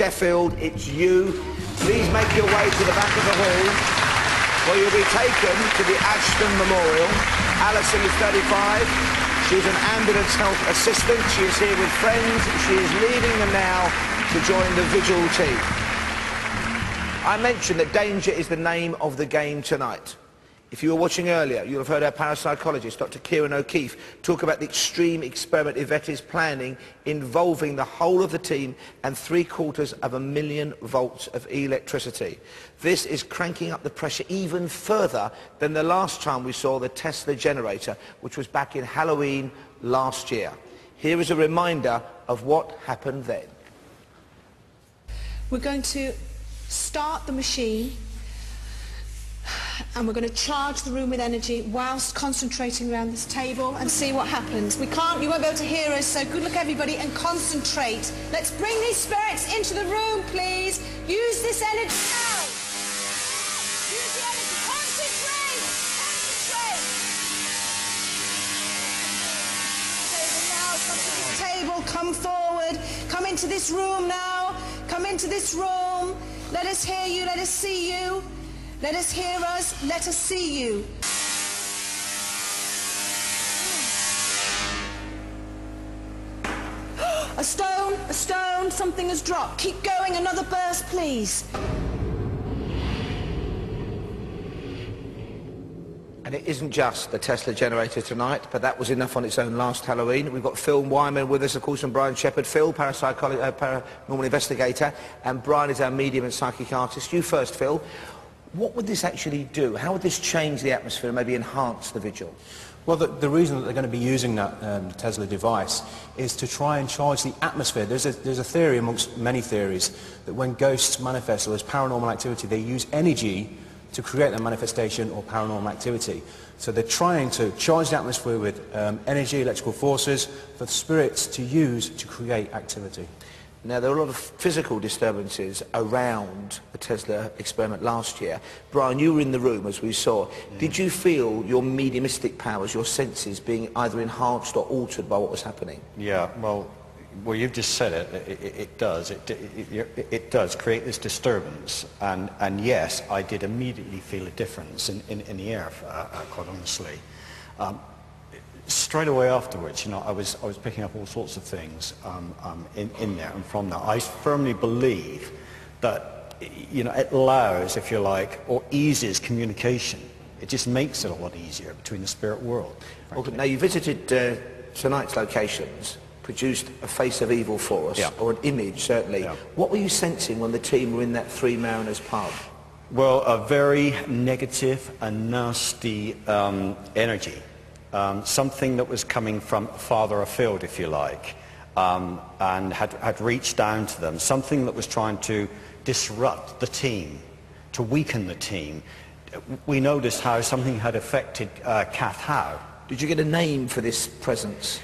Sheffield, it's you. Please make your way to the back of the hall, where you'll be taken to the Ashton Memorial. Alison is 35. She's an ambulance health assistant. She is here with friends. She is leaving them now to join the vigil team. I mentioned that danger is the name of the game tonight. If you were watching earlier, you'll have heard our parapsychologist, Dr. Kieran O'Keefe, talk about the extreme experiment Yvette is planning involving the whole of the team and 750,000 volts of electricity. This is cranking up the pressure even further than the last time we saw the Tesla generator, which was back in Halloween last year. Here is a reminder of what happened then. We're going to start the machine, and we're going to charge the room with energy whilst concentrating around this table and see what happens. You won't be able to hear us, so good luck everybody, and concentrate. Let's bring these spirits into the room, please. Use this energy now. Use the energy. Concentrate. Concentrate. Table now. Come to this table. Come forward. Come into this room now. Come into this room. Let us hear you. Let us see you. Let us hear us, let us see you. A stone, something has dropped. Keep going, another burst, please. And it isn't just the Tesla generator tonight, but that was enough on its own last Halloween. We've got Phil Wyman with us, of course, and Brian Shepherd. Phil, paranormal investigator, and Brian is our medium and psychic artist. You first, Phil. What would this actually do? How would this change the atmosphere and maybe enhance the vigil? Well, the reason that they're going to be using that Tesla device is to try and charge the atmosphere. There's a theory amongst many theories that when ghosts manifest or there's paranormal activity, they use energy to create that manifestation or paranormal activity. So they're trying to charge the atmosphere with energy, electrical forces, for the spirits to use to create activity. Now, there were a lot of physical disturbances around the Tesla experiment last year. Brian, you were in the room, as we saw. Did you feel your mediumistic powers, your senses, being either enhanced or altered by what was happening? Yeah, well, you've just said it. It does. It does create this disturbance. And yes, I did immediately feel a difference in the air, quite honestly. Straight away afterwards, you know, I was picking up all sorts of things in there and from there. I firmly believe that, you know, it allows, if you like, or eases communication. It just makes it a lot easier between the spirit world. Well, now, you visited tonight's locations, produced a face of evil for us, yeah, or an image, certainly. Yeah. What were you sensing when the team were in that Three Mariners pub? Well, a very negative and nasty energy. Something that was coming from farther afield, if you like, and had reached down to them. Something that was trying to disrupt the team, to weaken the team. We noticed how something had affected Kath Howe. Did you get a name for this presence?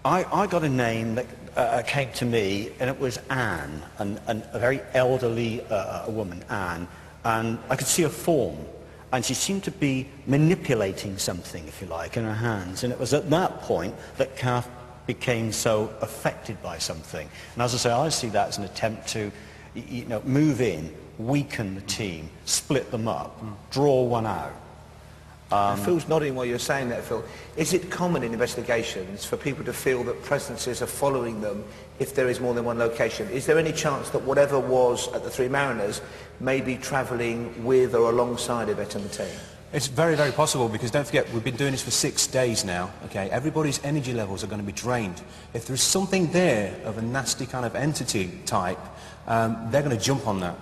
I got a name that came to me, and it was Anne, and a very elderly woman, Anne, and I could see a form. And she seemed to be manipulating something, if you like, in her hands. And it was at that point that Kath became so affected by something. And as I say, I see that as an attempt to, you know, move in, weaken the team, split them up, draw one out. Phil's nodding while you're saying that, Phil. Is it common in investigations for people to feel that presences are following them if there is more than one location? Is there any chance that whatever was at the Three Mariners may be travelling with or alongside Yvette and the team? It's very, very possible, because don't forget, we've been doing this for 6 days now, okay? Everybody's energy levels are going to be drained. If there's something there of a nasty kind of entity type, they're going to jump on that.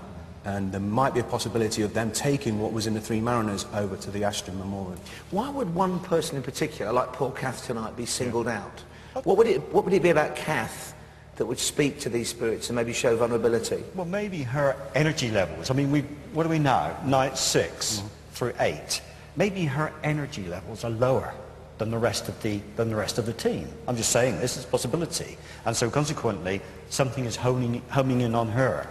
And there might be a possibility of them taking what was in the Three Mariners over to the Ashton Memorial. Why would one person in particular, like poor Kath tonight, be singled out? What would it be about Kath that would speak to these spirits and maybe show vulnerability? Well, maybe her energy levels. I mean, what are we now? Night 6 through 8. Maybe her energy levels are lower than the rest of the team. I'm just saying this is a possibility, and so consequently, something is homing in on her.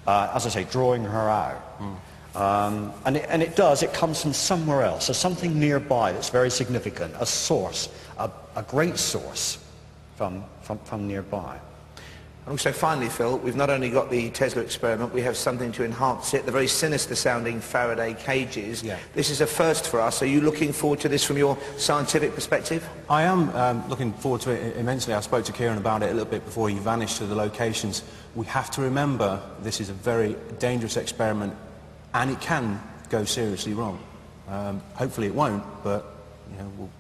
As I say, drawing her out. And it comes from somewhere else. There's something nearby that's very significant, a source, a great source from nearby. And also finally, Phil, we've not only got the Tesla experiment, we have something to enhance it, the very sinister sounding Faraday cages. Yeah. This is a first for us. Are you looking forward to this from your scientific perspective? I am looking forward to it immensely. I spoke to Kieran about it a little bit before he vanished to the locations. We have to remember this is a very dangerous experiment and it can go seriously wrong. Hopefully it won't, but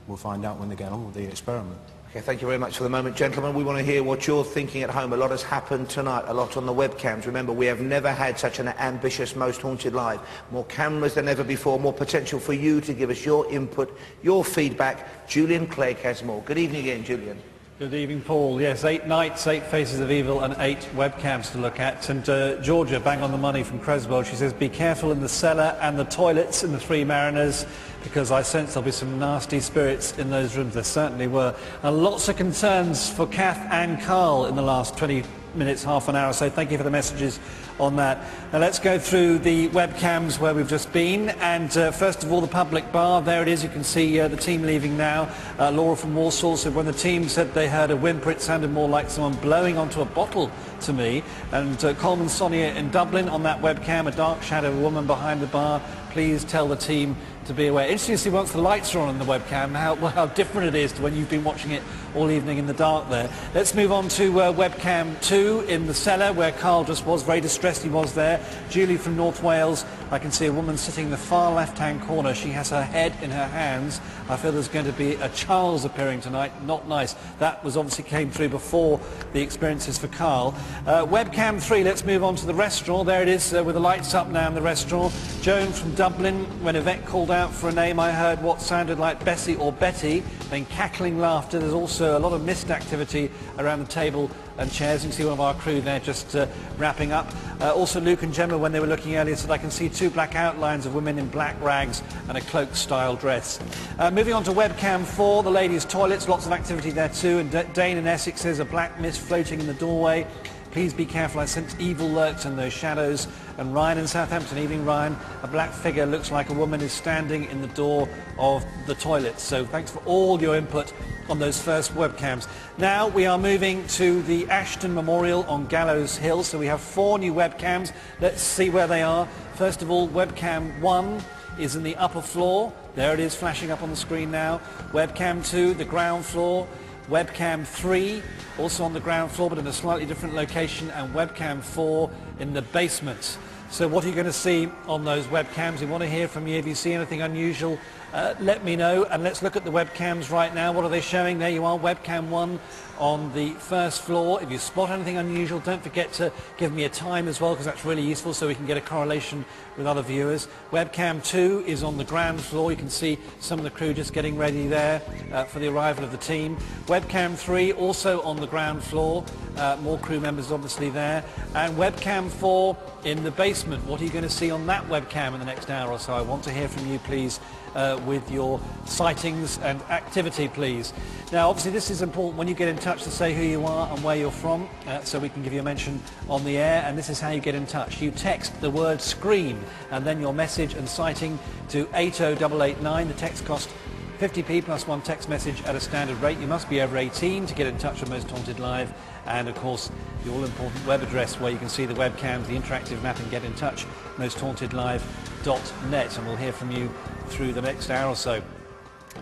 we'll find out when they get on with the experiment. Okay, thank you very much for the moment, gentlemen. We want to hear what you're thinking at home. A lot has happened tonight, a lot on the webcams. Remember, we have never had such an ambitious Most Haunted Live. More cameras than ever before, more potential for you to give us your input, your feedback. Julian Clegg has more. Good evening again, Julian. Good evening, Paul. Yes, 8 nights, 8 faces of evil and 8 webcams to look at. And Georgia, bang on the money from Creswell, she says, be careful in the cellar and the toilets in the Three Mariners, because I sense there'll be some nasty spirits in those rooms. There certainly were. And lots of concerns for Kath and Carl in the last 20 minutes, half an hour. So thank you for the messages on that. Now let's go through the webcams where we've just been. And first of all, the public bar. There it is. You can see the team leaving now. Laura from Warsaw said when the team said they heard a whimper, it sounded more like someone blowing onto a bottle to me. And Coleman Sonia in Dublin on that webcam, a dark shadow woman behind the bar. Please tell the team to be aware. Interesting to see once the lights are on the webcam how different it is to when you've been watching it all evening in the dark there. Let's move on to webcam 2 in the cellar where Carl just was. Very distressed he was there. Julie from North Wales. I can see a woman sitting in the far left-hand corner. She has her head in her hands. I feel there's going to be a Charles appearing tonight. Not nice. That was obviously came through before the experiences for Carl. Webcam 3, let's move on to the restaurant. There it is with the lights up now in the restaurant. Joan from Dublin. When Yvette called out for a name, I heard what sounded like Bessie or Betty, then cackling laughter. There's also a lot of mist activity around the table and chairs. You can see one of our crew there just wrapping up. Also Luke and Gemma, when they were looking earlier, said I can see 2 black outlines of women in black rags and a cloak-style dress. Moving on to webcam 4, the ladies' toilets, lots of activity there too. And Dane in Essex says a black mist floating in the doorway. Please be careful, I sense evil lurks in those shadows. And Ryan in Southampton, evening Ryan, a black figure looks like a woman is standing in the door of the toilet. So thanks for all your input on those first webcams. Now we are moving to the Ashton Memorial on Gallows Hill. So we have 4 new webcams. Let's see where they are. First of all, webcam 1 is in the upper floor. There it is flashing up on the screen now. Webcam 2, the ground floor. Webcam 3, also on the ground floor but in a slightly different location, and webcam 4 in the basement. So what are you going to see on those webcams? We want to hear from you. If you see anything unusual, let me know. And let's look at the webcams right now. What are they showing? There you are, webcam 1 on the first floor. If you spot anything unusual, don't forget to give me a time as well, because that's really useful so we can get a correlation with other viewers. Webcam 2 is on the ground floor. You can see some of the crew just getting ready there for the arrival of the team. Webcam 3 also on the ground floor. More crew members obviously there. And webcam 4 in the basement. What are you going to see on that webcam in the next hour or so? I want to hear from you, please, with your sightings and activity, please. Now, obviously, this is important when you get in touch to say who you are and where you're from, so we can give you a mention on the air. And this is how you get in touch. You text the word SCREAM and then your message and sighting to 80889. The text cost 50p plus 1 text message at a standard rate. You must be over 18 to get in touch with Most Haunted Live. And of course, the all-important web address where you can see the webcams, the interactive map, and get in touch, mosthauntedlive.net. And we'll hear from you through the next hour or so.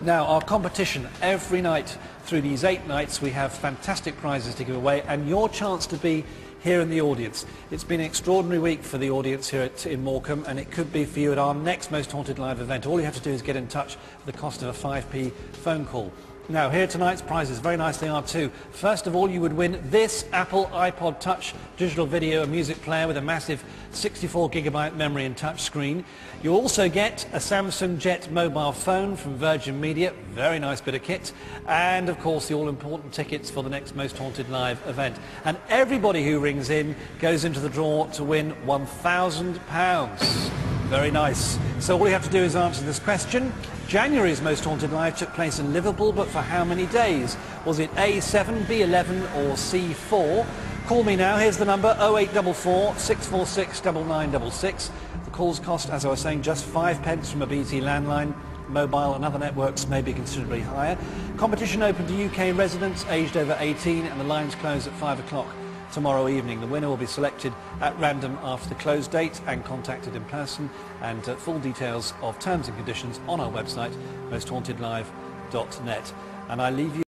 Now, our competition, every night through these 8 nights, we have fantastic prizes to give away, and your chance to be here in the audience. It's been an extraordinary week for the audience here in Morecambe, and it could be for you at our next Most Haunted Live event. All you have to do is get in touch for the cost of a 5p phone call. Now, here are tonight's prizes. Very nice they are too. First of all, you would win this Apple iPod Touch digital video and music player with a massive 64GB memory and touch screen. You'll also get a Samsung Jet mobile phone from Virgin Media. Very nice bit of kit. And, of course, the all-important tickets for the next Most Haunted Live event. And everybody who rings in goes into the draw to win £1,000. Very nice. So all you have to do is answer this question. January's Most Haunted Live took place in Liverpool, but for how many days? Was it A7, B11 or C4? Call me now. Here's the number, 0844 646 9966. The calls cost, as I was saying, just 5 pence from a BT landline. Mobile and other networks may be considerably higher. Competition open to UK residents aged over 18, and the lines close at 5 o'clock tomorrow evening. The winner will be selected at random after the close date and contacted in person, and full details of terms and conditions on our website, mosthauntedlive.net. And I leave you